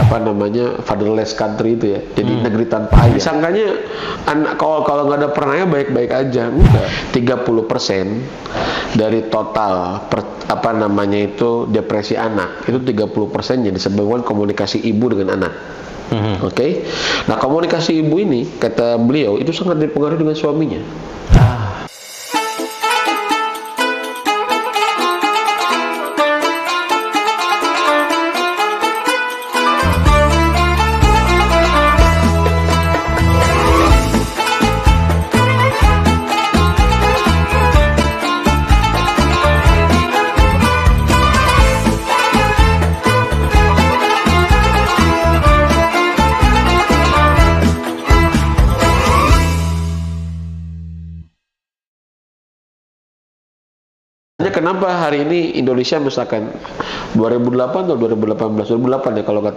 apa namanya fatherless country itu ya, jadi negeri tanpa ayah. Disangkanya anak kalau nggak ada peran ayah baik-baik aja, enggak. 30% dari total apa namanya itu depresi anak itu 30% jadi disebabkan komunikasi ibu dengan anak. Oke. Nah, komunikasi ibu ini kata beliau itu sangat dipengaruhi dengan suaminya. Kenapa hari ini Indonesia misalkan 2008 atau 2018 ya kalau nggak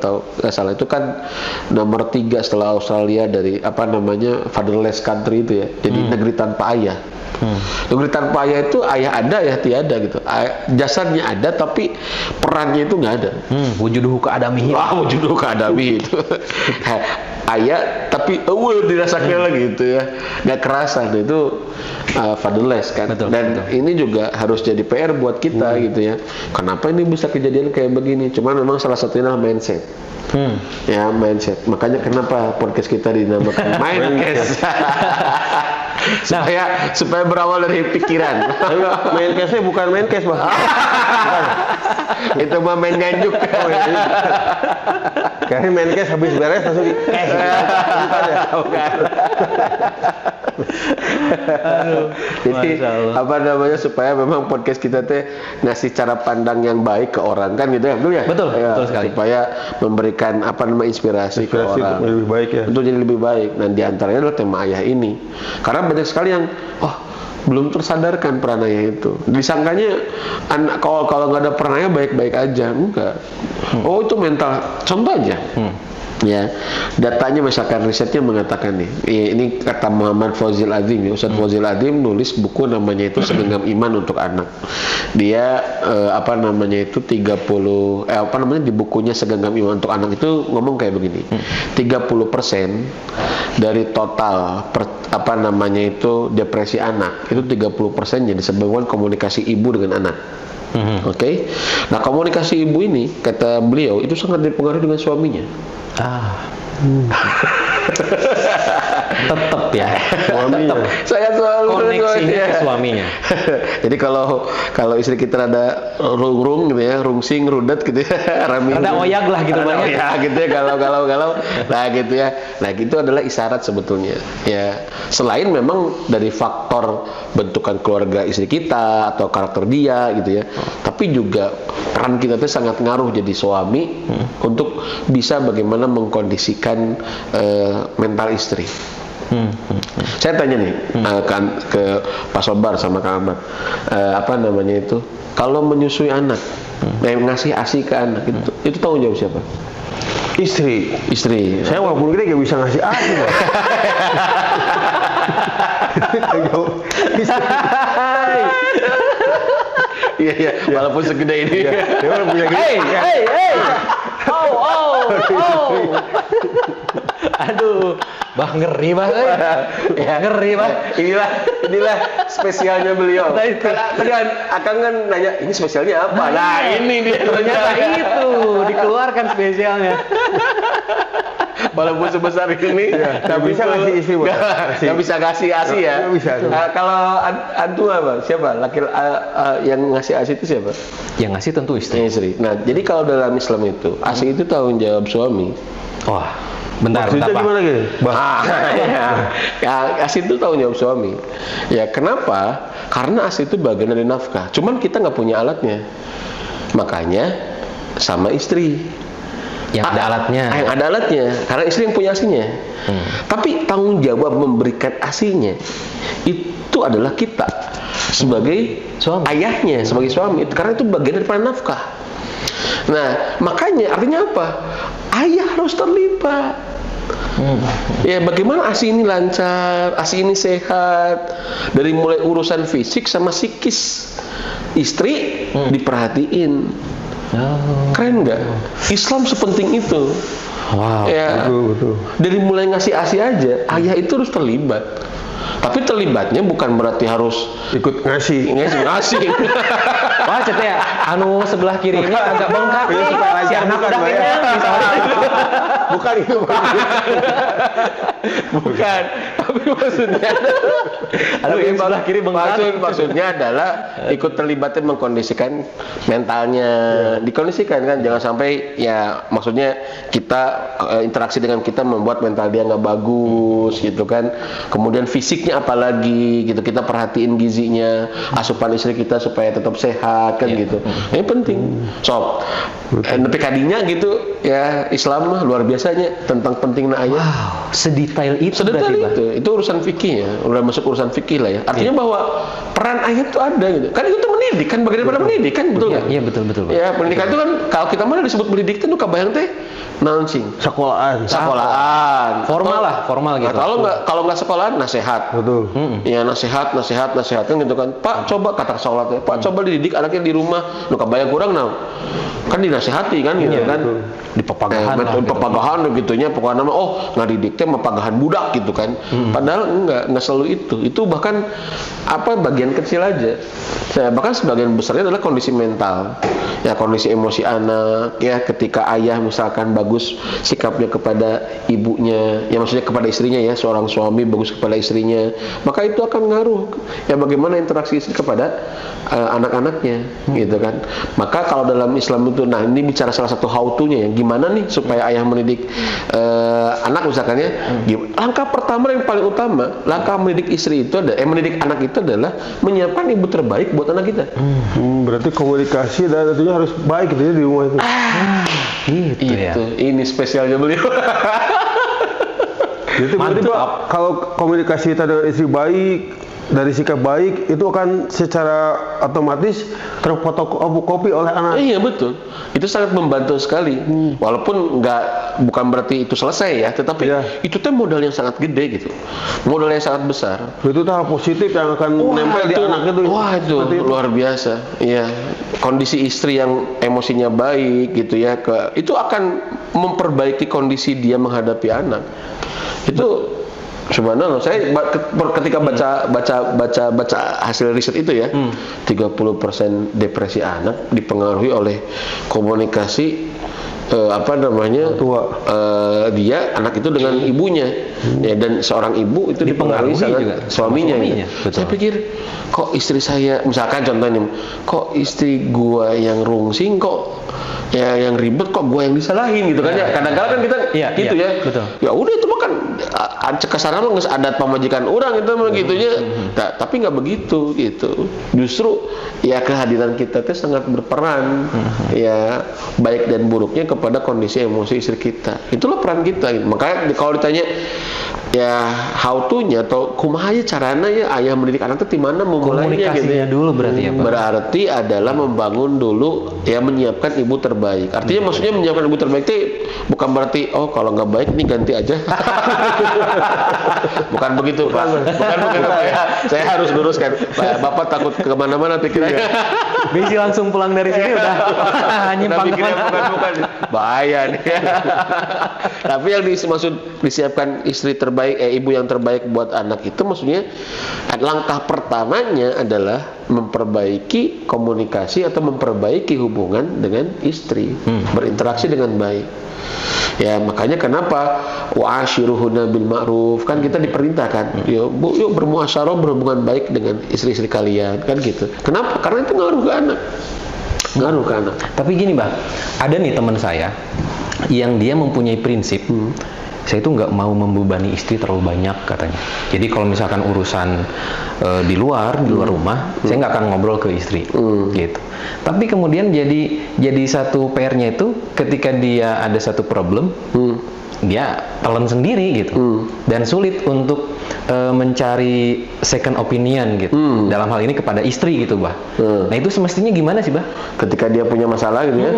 salah itu kan nomor 3 setelah Australia dari apa namanya fatherless country itu ya, jadi negeri tanpa ayah. Negeri tanpa ayah itu ayah ada ya tiada gitu, jasadnya ada tapi perannya itu nggak ada. Wujuduhu keadami. Wujuduhu keadami itu. Ayah tapi dirasakan lagi gitu ya, nggak kerasa. Nah, itu fatherless kan. Dan ini juga harus jadi PR buat kita gitu ya. Kenapa ini bisa kejadian kayak begini? Cuman memang salah satunya adalah mindset. Ya, mindset. Makanya kenapa podcast kita dinamakan Mindcast. supaya berawal dari pikiran. Mindcastnya bukan Mindcast, Bang. Itu mah main nganjuk. Karena Mindcast habis beres langsung bukan. Jadi apa namanya supaya memang podcast kita teh ngasih cara pandang yang baik ke orang kan gitu ya, betul ya? Betul sekali. Supaya memberikan apa namanya inspirasi ke orang lebih baik ya. Untuk jadi lebih baik. Dan diantaranya adalah tema ayah ini. Karena banyak sekali yang belum tersadarkan peran ayah itu. Disangkanya anak kalau nggak ada peran ayah baik-baik aja, enggak. Itu mental. Contoh aja. Ya, datanya misalkan risetnya mengatakan nih, ini kata Muhammad Fawzil Adzim ya, Ustadz Fawzil Adzim nulis buku namanya itu Segenggam Iman untuk Anak. Dia apa namanya itu 30 di bukunya Segenggam Iman untuk Anak itu ngomong kayak begini. 30% dari total apa namanya itu depresi anak itu 30% jadi disebabkan komunikasi ibu dengan anak. Oke. Nah, komunikasi ibu ini kata beliau itu sangat dipengaruhi dengan suaminya. Tetap ya suaminya. Saya selalu koneksinya ke suaminya. Jadi kalau istri kita ada rung gitu ya, rungsing, rudet gitu ya, rada oyag lah gitu banyak. Ya gitu ya, galau. Nah gitu ya. Nah gitu adalah isyarat sebetulnya. Ya, selain memang dari faktor bentukan keluarga istri kita atau karakter dia gitu ya. Tapi juga peran kita itu sangat ngaruh jadi suami untuk bisa bagaimana mengkondisikan mental istri. Saya tanya nih ke Pak Sobar sama Kang Ahmad, apa namanya itu? Kalau menyusui anak, ngasih ASI ke anak itu tanggung jawab siapa? Istri. Saya walaupun gede gak bisa ngasih ASI, Bang. Iya, walaupun segede ini. Dia orang punya gitu. Hey. Aduh, bah ngeri bah. Ngeri bah. Inilah spesialnya beliau. Tadi Akang kan nanya, ini spesialnya apa? Nah, ini dia ternyata itu dikeluarkan spesialnya. Walaupun sebesar ini, nggak bisa ngasih istri, nggak bisa ngasih ASI ya. Kalau antum apa? Siapa? Yang ngasih ASI itu siapa? Yang ngasih tentu istri. Nah, jadi kalau dalam Islam itu ASI itu tanggung jawab suami. Wah, bentar gimana gitu? ASI itu tanggung jawab suami. Ya kenapa? Karena ASI itu bagian dari nafkah. Cuman kita nggak punya alatnya. Makanya sama istri. Yang ada alatnya. Yang ada alatnya, karena istri yang punya ASInya. Tapi tanggung jawab memberikan ASInya itu adalah kita sebagai ayahnya, sebagai suami. Karena itu bagian dari peran nafkah. Nah, makanya artinya apa? Ayah harus terlibat. Ya, bagaimana ASI ini lancar, ASI ini sehat, dari mulai urusan fisik sama psikis istri diperhatiin. Keren nggak? Islam sepenting itu. Wow. Ya, Betul. dari mulai ngasih ASI aja, ayah itu harus terlibat. Tapi terlibatnya bukan berarti harus Ikut ngasih. ngasih. Wah, cet ya, anu sebelah kiri ini agak bengkak nih. supaya lancar, Si anak bukan, udah Pak, ya. kenyang misalnya. Bukan itu, Pak. Bukan. Tapi maksudnya Aduh, yang sebelah kiri bengkak. maksudnya adalah ikut terlibatnya mengkondisikan mentalnya, dikondisikan kan, jangan sampai ya maksudnya kita interaksi dengan kita membuat mental dia nggak bagus gitu kan. Kemudian fisiknya apalagi gitu, kita perhatiin gizinya, asupan istri kita supaya tetap sehat kan gitu. Ini penting. Sob, nepi kadinya gitu ya, Islam mah luar biasanya tentang pentingnya ayah. Wow, sedetail itu Sedetail berarti, Bang. itu urusan fikih ya, udah masuk urusan fikih lah ya. Artinya bahwa peran ayah itu ada gitu. Kan itu mendidik kan, bagian daripada mendidik kan, betul nggak? Iya, betul, Bang. Ya, pendidikan itu kan kalau kita mana disebut mendidik itu kabayang teh naon sing? Sekolahan. Sekolahan. Formal Atau- lah, formal gitu. Kalau nggak sekolahan nasihat. Betul. Ya nasihat kan gitu kan. Pak coba kata sholat ya. Pak coba dididik anaknya di rumah. Nu kabayang kurang naon? Kan dinasihati kan gitu kan. Di pepagahan lah, gitu. Pepagahan gitunya pokoknya nama ngadidik teh pepagahan budak gitu kan. Padahal enggak selalu itu. Itu bahkan bagian kecil aja. Bahkan sebagian besarnya adalah kondisi mental. Ya kondisi emosi anak ya, ketika ayah misalkan bagus sikapnya kepada ibunya, ya maksudnya kepada istrinya ya, seorang suami bagus kepada istrinya, maka itu akan ngaruh ya bagaimana interaksi istri kepada anak-anaknya gitu kan. Maka kalau dalam Islam itu, nah ini bicara salah satu how to-nya ya, gimana nih supaya ayah mendidik anak misalkan ya. Langkah pertama yang paling utama, langkah mendidik istri itu mendidik anak itu adalah menyiapkan ibu terbaik buat anak kita. Berarti komunikasi dan tentunya harus baik gitu ya di rumah itu. Gitu ya. Itu ini spesialnya beliau. Jadi berarti Mantap. Pak, kalau komunikasi kita dengan istri baik, dari sikap baik, itu akan secara otomatis terfotokopi oleh anak. Iya betul, itu sangat membantu sekali. Walaupun bukan berarti itu selesai ya, tetapi Iya. itu tuh modal yang sangat gede gitu, modal yang sangat besar. Itu tuh hal positif yang akan nempel di anak itu. Wah itu Seperti itu. luar biasa. Iya, kondisi istri yang emosinya baik gitu ya, itu akan memperbaiki kondisi dia menghadapi anak. Itu subhanallah, saya ketika baca hasil riset itu ya, 30% depresi anak dipengaruhi oleh komunikasi Tua. dia anak itu dengan ibunya ya, dan seorang ibu itu dipengaruhi sangat juga suaminya, sama gitu. suaminya, betul. Saya pikir kok istri saya misalkan contohnya, kok istri gua yang rungsing, kok ya yang ribet, kok gua yang disalahin gitu kan ya. Kadang-kadang kan kita Iya, gitu iya, ya. betul. Ya udah itu mah kan kesana mah geus adat pamajikan orang itu mah gitunya. Nah, tapi nggak begitu gitu. Justru ya kehadiran kita itu sangat berperan ya, baik dan buruknya kepada kondisi emosi istri kita. Itulah peran kita gitu. Makanya kalau ditanya ya how to-nya atau kumaha ya carana ya ayah mendidik anak itu di mana memulainya gitu Komunikasinya ya. dulu berarti ya, Pak. Berarti adalah membangun dulu ya, menyiapkan ibu terbaik. Artinya maksudnya menyiapkan ibu terbaik itu bukan berarti kalau nggak baik nih ganti aja. Bukan begitu Pak. Bukan begitu Pak ya. Saya harus luruskan. Pak, Bapak takut kemana-mana pikirannya. Bisi langsung pulang dari sini udah nyimpang pikirnya kemana. bukan. Bahaya nih. Tapi yang dimaksud disiapkan istri terbaik, ibu yang terbaik buat anak itu maksudnya langkah pertamanya adalah memperbaiki komunikasi atau memperbaiki hubungan dengan istri, berinteraksi dengan baik. Ya makanya kenapa wa'ashiruhunna bil ma'ruf, kan kita diperintahkan yuk bermuasyarah, berhubungan baik dengan istri-istri kalian kan gitu. Kenapa? Karena itu ngaruh ke anak. Tapi gini Bang, ada nih teman saya yang dia mempunyai prinsip, saya itu nggak mau membebani istri terlalu banyak katanya. Jadi kalau misalkan urusan di luar rumah, saya nggak akan ngobrol ke istri, gitu. Tapi kemudian jadi satu PR-nya itu ketika dia ada satu problem, dia telan sendiri gitu dan sulit untuk mencari second opinion gitu dalam hal ini kepada istri gitu bah. Nah itu semestinya gimana sih bah? Ketika dia punya masalah gitu ya,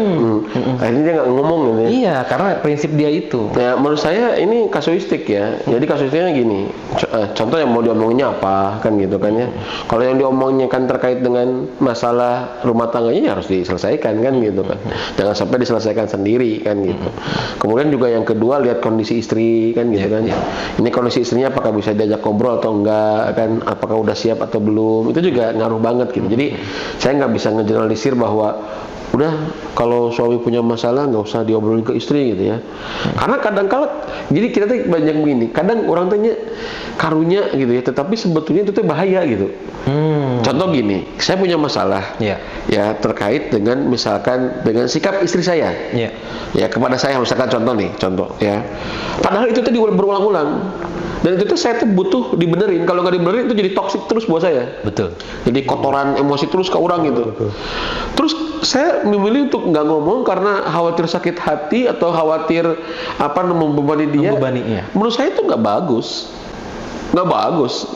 akhirnya dia nggak ngomong gitu ya. Iya karena prinsip dia itu. Ya menurut saya ini kasuistik ya. Jadi kasuistiknya gini, contoh yang mau diomonginnya apa kan gitu kan ya. Kalau yang diomongnya kan terkait dengan masalah rumah tangganya ya harus diselesaikan kan gitu kan. Jangan sampai diselesaikan sendiri kan gitu. Kemudian juga yang kedua lihat kondisi istri kan gitu kan. Ini kondisi istrinya apakah bisa diajak ngobrol atau enggak kan, apakah udah siap atau belum, itu juga ngaruh banget gitu. Jadi saya nggak bisa ngegeneralisir bahwa udah kalau suami punya masalah nggak usah diobrolin ke istri gitu ya. Karena kadang-kala jadi kita tuh banyak begini, kadang orang tanya karunya gitu ya, tetapi sebetulnya itu tuh bahaya gitu. Contoh gini, saya punya masalah ya terkait dengan misalkan dengan sikap istri saya ya kepada saya, misalkan contoh ya, padahal itu tuh berulang-ulang dan itu tuh saya tuh butuh dibenerin. Kalau nggak dibenerin itu jadi toksik terus buat saya. Betul. Jadi kotoran emosi terus ke orang gitu. Terus saya memilih untuk nggak ngomong karena khawatir sakit hati atau khawatir membebani dia. Menurut saya itu nggak bagus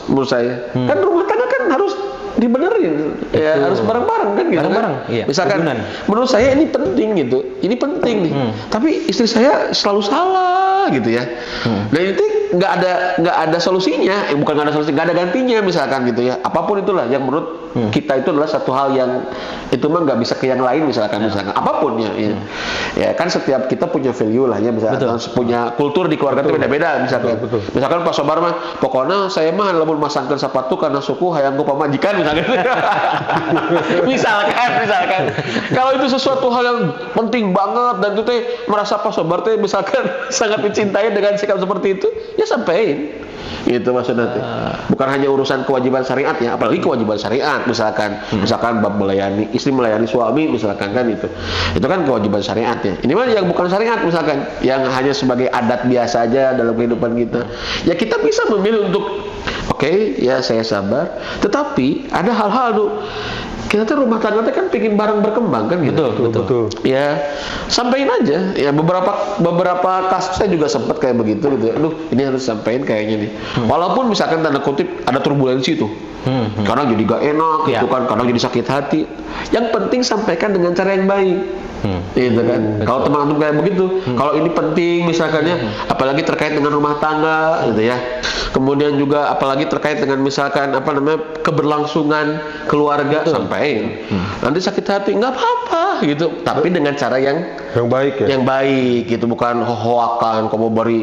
menurut saya. Kan rumah tangga kan harus dibenerin. Ya harus bareng-bareng kan gitu. Iya. Misalkan menurut saya ini penting gitu. Ini penting nih. Tapi istri saya selalu salah gitu ya. Dan itu nggak ada solusinya. Bukan nggak ada solusi, nggak ada gantinya misalkan gitu ya. Apapun itulah yang menurut kita itu adalah satu hal yang itu mah nggak bisa ke yang lain misalkan apapun ya. Ya kan setiap kita punya value lah ya, misalkan punya kultur di keluarga itu beda-beda misalkan. Misalkan Pak Sobar mah pokoknya saya mah lamun masangkeun sepatu karena suku hayang ku pamajikan misalkan. misalkan kalau itu sesuatu hal yang penting banget dan itu teh merasa Pak Sobar teh misalkan sangat dicintai dengan sikap seperti itu, ya sampein. Itu maksudnya bukan hanya urusan kewajiban syariat ya, apalagi kewajiban syariat misalkan bab melayani istri, melayani suami misalkan kan itu kan kewajiban syariat ya. Ini mah yang bukan syariat misalkan, yang hanya sebagai adat biasa aja dalam kehidupan kita. Ya kita bisa memilih untuk ya saya sabar, tetapi ada hal-hal tuh kita tuh rumah tangga kan pingin bareng berkembang kan gitu. Betul. Ya sampaikan aja. Ya beberapa kasus saya juga sempat kayak begitu gitu. Ini harus sampaikan kayaknya nih. Walaupun misalkan tanda kutip ada turbulensi tuh. Kadang jadi gak enak gitu kan, kadang jadi sakit hati. Yang penting sampaikan dengan cara yang baik. Gitu kan. Kalau teman-teman kayak begitu, kalau ini penting misalkannya, apalagi terkait dengan rumah tangga gitu ya. Kemudian juga apalagi terkait dengan misalkan keberlangsungan keluarga, sampaikan. Nanti sakit hati nggak apa-apa gitu, tapi dengan cara yang baik ya. Yang baik gitu, bukan hoakan kamu bari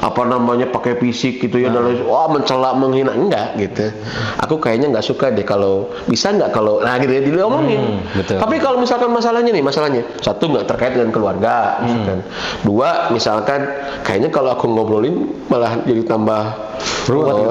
pakai fisik gitu ya, dan mencela menghina, enggak gitu. Aku kayaknya nggak suka deh kalau bisa nggak kalau gitu ya diomongin. Tapi kalau misalkan masalahnya satu nggak terkait dengan keluarga misalkan. Dua misalkan kayaknya kalau aku ngobrolin malah jadi tambah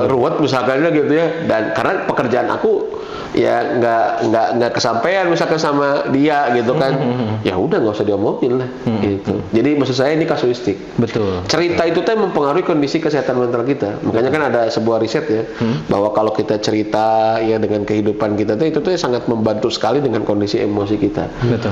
ruwet misalkan gitu ya, dan karena pekerjaan aku ya nggak kesampaian misalkan sama dia gitu kan. Ya udah nggak usah diomongin lah gitu. Jadi maksud saya ini kasuistik. Betul. Cerita itu tuh mempengaruhi kondisi kesehatan mental kita. Makanya kan ada sebuah riset ya, bahwa kalau kita cerita ya dengan kehidupan kita tuh itu tuh sangat membantu sekali dengan kondisi emosi kita.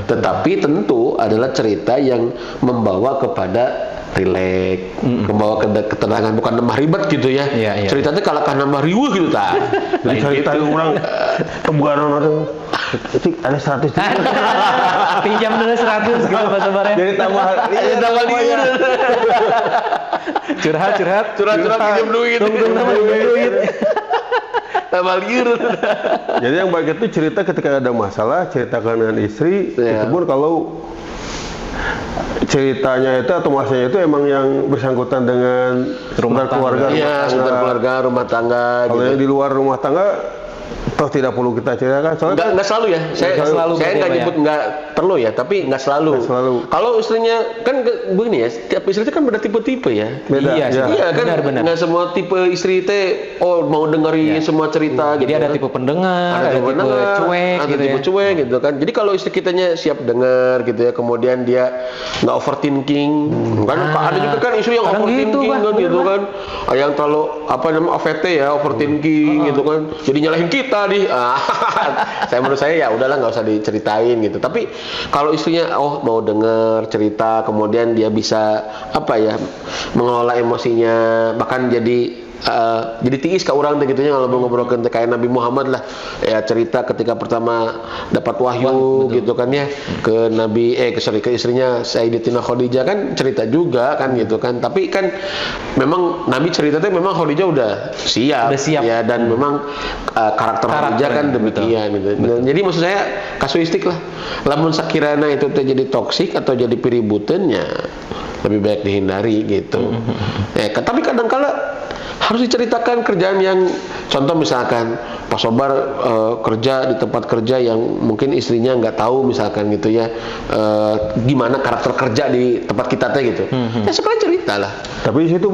Tetapi tentu adalah cerita yang membawa kepada rileks, membawa ketenangan, bukan nambah ribet gitu ya. Ceritanya kalau kan nambah riuh gitu tak. Nah, cerita orang kebugaran orang itu ada 100. Pinjam dulu 100 gitu Pak Sobar ya. Jadi tambah liur. Curhat pinjam duit. Tambah liur. Jadi yang baik itu cerita ketika ada masalah, ceritakan dengan istri. Itu pun kalau ceritanya itu atau masalahnya itu emang yang bersangkutan dengan seputar keluarga, seputar keluarga, rumah tangga. Kalau yang di luar rumah tangga, toh tidak perlu kita ceritakan. Soalnya nggak selalu ya. Saya nggak nyebut nggak perlu ya, tapi nggak selalu. Kalau istrinya kan begini ya, tiap istri itu kan beda tipe-tipe ya. Iya kan. Nggak semua tipe istri teh mau dengerin semua cerita. Jadi ada tipe pendengar, ada tipe cuek, ada tipe cuek gitu kan. Jadi kalau istri kitanya siap dengar gitu ya, kemudian dia nggak overthinking, kan ada juga kan istri yang overthinking kan gitu kan, yang terlalu AVT ya, overthinking gitu kan, jadi nyalahin kita nih. Menurut saya ya udahlah nggak usah diceritain gitu. Tapi kalau istrinya mau denger cerita, kemudian dia bisa mengelola emosinya, bahkan jadi tiis ke orang gitu kalau ngobrolkan kayak Nabi Muhammad lah ya, cerita ketika pertama dapat wahyu gitu kan ya ke Nabi ke istrinya Sayyidatina Khadijah kan cerita juga kan gitu kan, tapi kan memang Nabi cerita memang Khadijah udah siap ya, dan memang karakter Khadijah kan demikian gitu. Dan jadi maksud saya kasuistik lah, lamun sakirana itu jadi toksik atau jadi piributannya lebih baik dihindari gitu. Tapi kadang-kala harus diceritakan kerjaan yang, contoh misalkan Pak Sobar kerja di tempat kerja yang mungkin istrinya nggak tahu misalkan gitu ya, gimana karakter kerja di tempat kita gitu. Ya sekalian cerita lah. Tapi di situ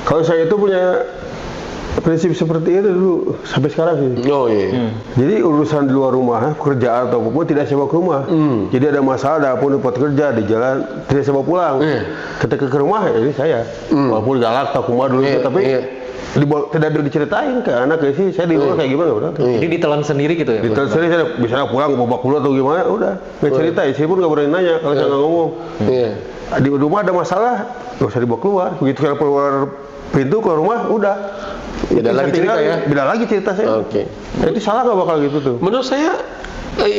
kalau saya itu punya prinsip seperti itu dulu sampai sekarang sih. Oh iya. Jadi urusan di luar rumah, pekerjaan atau apapun tidak saya bawa ke rumah. Jadi ada masalah, apapun tempat kerja di jalan tidak saya bawa pulang. Ketika ke rumah ini saya, walaupun galak tak rumah dulu, tapi tidak diceritain ke anak ke istri saya di rumah kayak gimana udah. Jadi ditelan sendiri gitu ya. Ditelan sendiri, saya misalnya pulang babak dulu atau gimana, udah nggak cerita. Istri pun nggak berani nanya kalau saya nggak ngomong. Di rumah ada masalah, nggak usah dibawa keluar. Begitu saya keluar pintu ke rumah, udah. Beda lagi cerita ya? Beda lagi cerita saya. Oke. Itu salah nggak bakal gitu tuh? Menurut saya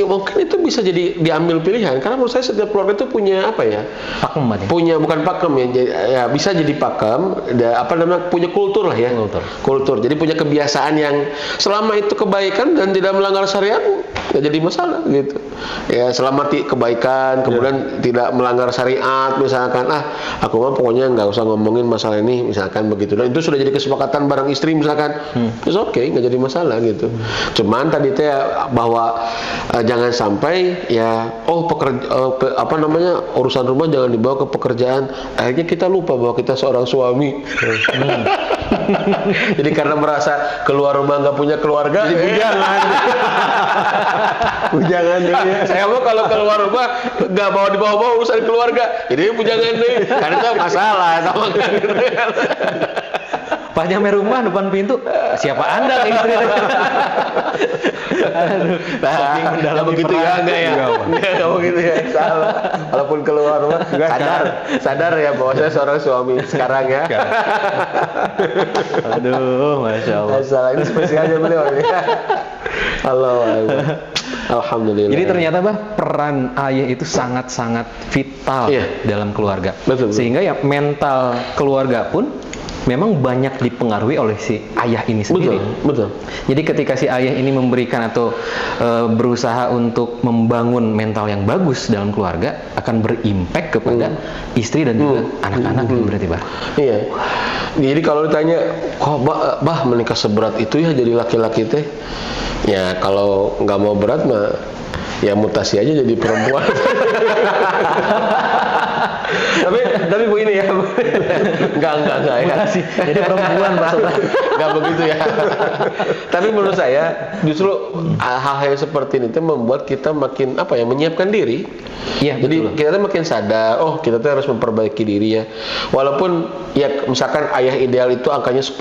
mungkin itu bisa jadi diambil pilihan, karena menurut saya setiap keluarga itu punya pakem aja. Punya bukan pakem ya, bisa jadi pakem, punya kultur lah ya. Kultur. Jadi punya kebiasaan yang selama itu kebaikan dan tidak melanggar syariat nggak jadi masalah gitu. Ya selama kebaikan kemudian tidak melanggar syariat, misalkan aku mah pokoknya nggak usah ngomongin masalah ini misalkan begitu, dan itu sudah jadi kesepakatan bareng istri misalkan, it's okay, nggak jadi masalah gitu. Cuman tadi bahwa jangan sampai ya urusan rumah jangan dibawa ke pekerjaan, akhirnya kita lupa bahwa kita seorang suami. Jadi karena merasa keluar rumah nggak punya keluarga, jadi bujangan. Bujangan ya. Saya mau kalau keluar rumah nggak mau dibawa-bawa urusan keluarga, jadi bujangan nih, karena itu masalah sama kan. Pas nyampe rumah depan pintu, siapa Anda istri? Aduh, nggak begitu ya, nggak begitu ya, salah. Walaupun keluar rumah, sadar ya bahwa saya seorang suami sekarang ya. Aduh, masya Allah. Salah, ini spesialnya beliau ini. Alhamdulillah. Jadi ternyata peran ayah itu sangat-sangat vital dalam keluarga. Betul. Sehingga ya mental keluarga pun memang banyak dipengaruhi oleh si ayah ini sendiri. Betul. Jadi ketika si ayah ini memberikan atau berusaha untuk membangun mental yang bagus dalam keluarga, akan berimpact kepada istri dan juga anak-anak berarti Bah. Iya. Jadi kalau ditanya, kok bah menikah seberat itu ya jadi laki-laki teh? Ya kalau nggak mau berat mah ya mutasi aja jadi perempuan. tapi begini ya, enggak ya. Jadi perempuan maksudnya. Enggak begitu ya. Tapi menurut saya justru hal-hal yang seperti ini itu membuat kita makin menyiapkan diri. Iya. Jadi betul. kita tuh makin sadar, kita tuh harus memperbaiki diri ya. Walaupun ya misalkan ayah ideal itu angkanya 10,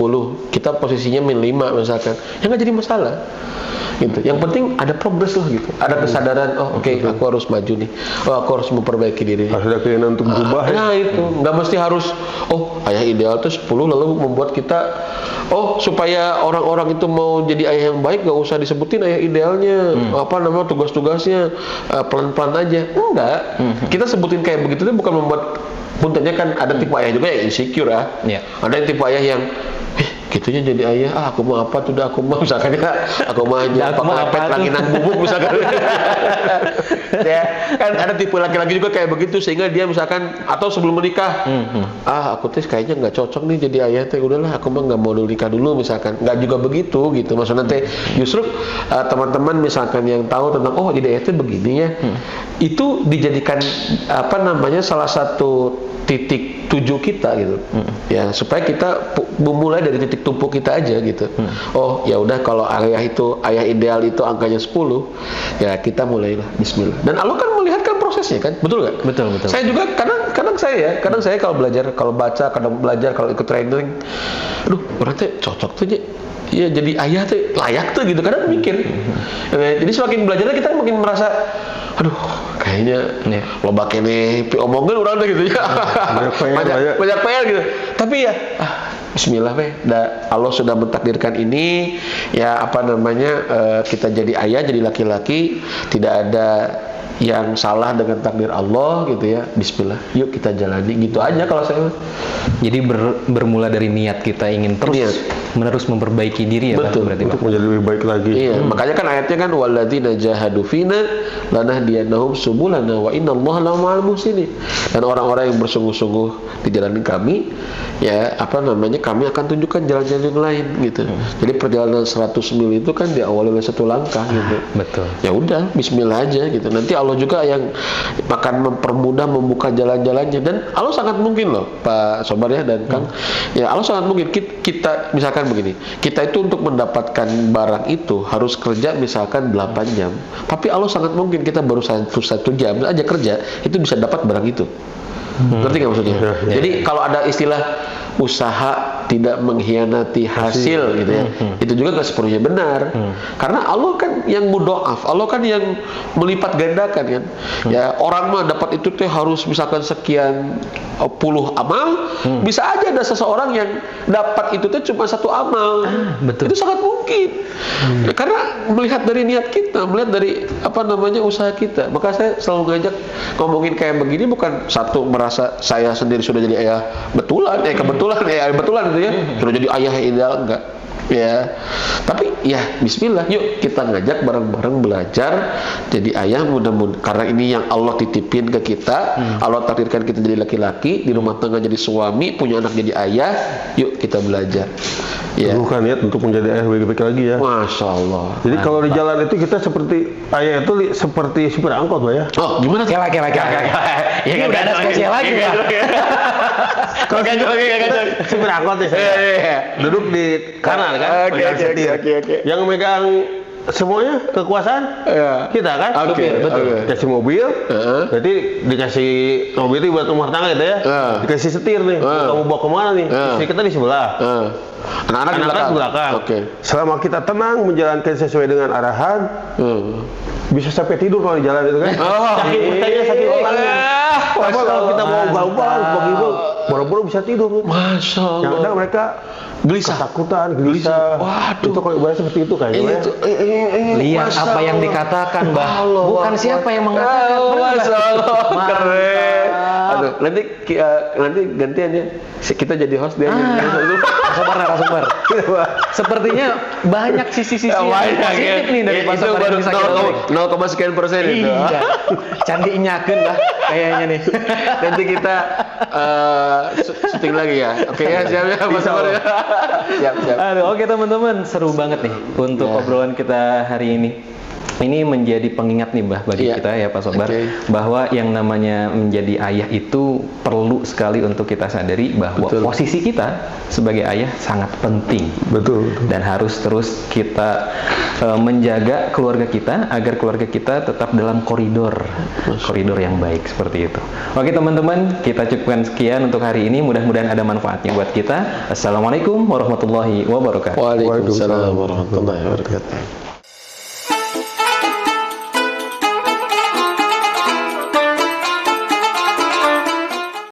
kita posisinya -5 misalkan, ya nggak jadi masalah. Gitu. Yang penting ada progres lah gitu. Ada kesadaran, aku harus maju nih. Aku harus memperbaiki diri. Harus ada keinginan untuk berubah. Nah itu, nggak mesti harus ayah ideal itu 10 lalu membuat kita supaya orang-orang itu mau jadi ayah yang baik nggak usah disebutin ayah idealnya, tugas-tugasnya pelan-pelan aja. Enggak. Kita sebutin kayak begitu itu bukan membuat, puntennya kan ada tipe ayah juga yang insecure ya. Ada yang tipe ayah yang gitunya jadi ayah, aku mau apa tuh, aku mau misalkan aku mau aja pakai langinan bubuk misalkan. Ya, kan ada tipe laki-laki juga kayak begitu, sehingga dia misalkan atau sebelum menikah, aku tuh kayaknya nggak cocok nih jadi ayah teh, udahlah aku mah nggak mau nikah dulu misalkan. Nggak juga begitu gitu, maksudnya teh justru teman-teman misalkan yang tahu tentang jadi ayah teh begini ya, itu dijadikan salah satu titik tuju kita gitu. Ya, supaya kita memulai dari titik tumpu kita aja gitu. Ya udah, kalau ayah ideal itu angkanya 10, ya kita mulailah bismillah. Dan Allah kan melihat kan prosesnya kan, betul nggak? Betul. Saya juga kadang saya kalau belajar, kalau baca, kadang belajar, kalau ikut training, orang teh cocok tuh ya jadi ayah tuh layak tuh gitu, kadang mikir. Jadi semakin belajarnya kita makin merasa, aduh kayaknya loba kene omongin orang deh gitu ya. Banyak PR gitu. Tapi ya bismillah Allah sudah mentakdirkan ini ya, apa namanya, kita jadi ayah, jadi laki-laki, tidak ada yang salah dengan takdir Allah gitu ya. Bismillah, yuk kita jalani gitu aja kalau saya. Jadi bermula dari niat kita ingin terus menerus memperbaiki diri ya. Betul, Pak, berarti untuk menjadi lebih baik lagi. Iya, makanya kan ayatnya kan walladzina jahadu fina lanahdiyannahum subulana wa innallaha lama'al muhsinin. Dan orang-orang yang bersungguh-sungguh di jalan kami, ya apa namanya, kami akan tunjukkan jalan-jalan yang lain gitu. Jadi perjalanan 100 mil itu kan diawali oleh satu langkah gitu. Betul. Ya udah, bismillah aja gitu. Nanti Allah juga yang akan mempermudah membuka jalan-jalannya, dan Allah sangat mungkin loh Pak Sobar ya dan Kang. Ya Allah sangat mungkin kita misalkan begini, kita itu untuk mendapatkan barang itu harus kerja misalkan 8 jam. Tapi Allah sangat mungkin kita baru 1 jam aja kerja itu bisa dapat barang itu. Ngerti nggak maksudnya? Jadi kalau ada istilah usaha tidak mengkhianati hasil gitu ya, itu juga nggak sepenuhnya benar. Karena Allah kan yang mudhoaf, Allah kan yang melipat gandakan kan. Ya orang mah dapat itu tuh harus misalkan sekian puluh amal, bisa aja ada seseorang yang dapat itu tuh cuma 1 amal. Betul. Itu sangat mungkin. Ya, karena melihat dari niat kita, melihat dari apa namanya usaha kita. Maka saya selalu ngajak ngomongin kayak begini bukan satu merasa saya sendiri sudah jadi ayah betulan itu ya, sudah jadi ayah yang ideal, enggak ya. Tapi ya bismillah, yuk kita ngajak bareng-bareng belajar jadi ayah, mudah-mudahan karena ini yang Allah titipin ke kita. Allah takdirkan kita jadi laki-laki, di rumah tangga jadi suami, punya anak jadi ayah, yuk kita belajar ya. Bukan niat untuk menjadi ayah lebih baik lagi ya. Masya Allah. Jadi kalau di jalan itu kita seperti ayah itu seperti supir angkot Pak ya. Oh gimana? Kela. Ya kan ada spesial lagi ya. Kalau supir angkot ya saya duduk di kanan kan, pegang setir. Yang megang semuanya kekuasaan kita kan, betul. Dikasih mobil, berarti dikasih mobil itu buat rumah tangga gitu ya, dikasih setir nih, kamu bawa kemana nih, istri kita di sebelah, anak-anak di belakang. Selama kita tenang menjalankan sesuai dengan arahan, bisa sampai tidur kalau di jalan itu kan. Saking percaya, saking orangnya. Sama kalau kita mau bau-bau, boro-boro bisa tidur. Masya Allah. Yang ada mereka gelisah, ketakutan, gelisah. Waduh. Itu kalau ibarat seperti itu kayaknya. Lihat apa yang dikatakan, Mbah. Bukan siapa yang mengatakan. Masya Allah, keren. Aduh, nanti gantian ya. Kita jadi host dia. Narasumber. Sepertinya banyak sisi-sisi yang positif nih dari Pak Sobar yang bisa kita 0,sekian% itu. Iya. Candi nyakeun lah kayaknya nih. Nanti kita syuting lagi ya. Oke ya, siap ya Pak Sobar ya. Siap. Aduh, oke teman-teman, seru banget nih untuk obrolan kita hari ini. Ini menjadi pengingat nih Mbah bagi kita ya Pak Sobar, bahwa yang namanya menjadi ayah itu perlu sekali untuk kita sadari bahwa posisi kita sebagai ayah sangat penting. Betul. Dan harus terus kita menjaga keluarga kita agar keluarga kita tetap dalam koridor yang baik seperti itu. Oke teman-teman, kita cukupkan sekian untuk hari ini. Mudah-mudahan ada manfaatnya buat kita. Assalamualaikum warahmatullahi wabarakatuh. Waalaikumsalam warahmatullahi wabarakatuh.